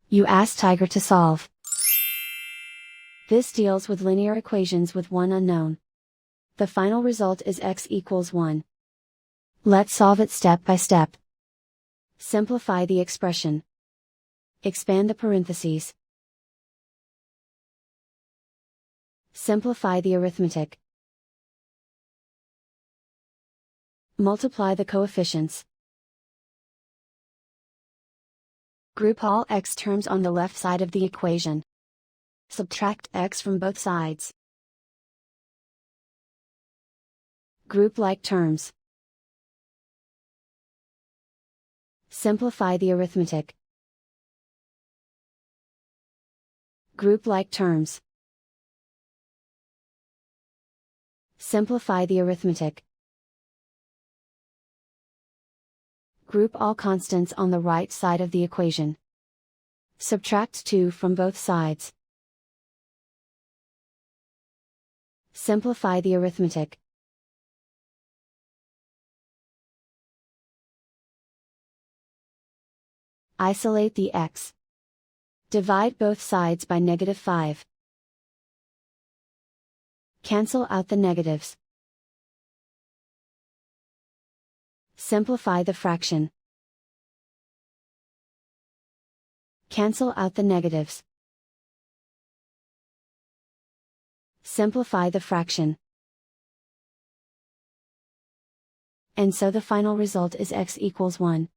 You ask Tiger to solve. This deals with linear equations with one unknown. The final result is x equals 1. Let's solve it step by step. Simplify the expression. Expand the parentheses. Simplify the arithmetic. Multiply the coefficients. Group all x terms on the left side of the equation. Subtract x from both sides. Group like terms. Simplify the arithmetic. Group like terms. Simplify the arithmetic. Group all constants on the right side of the equation. Subtract 2 from both sides. Simplify the arithmetic. Isolate the x. Divide both sides by -5. Cancel out the negatives. Simplify the fraction. Cancel out the negatives. Simplify the fraction. And so the final result is x equals 1.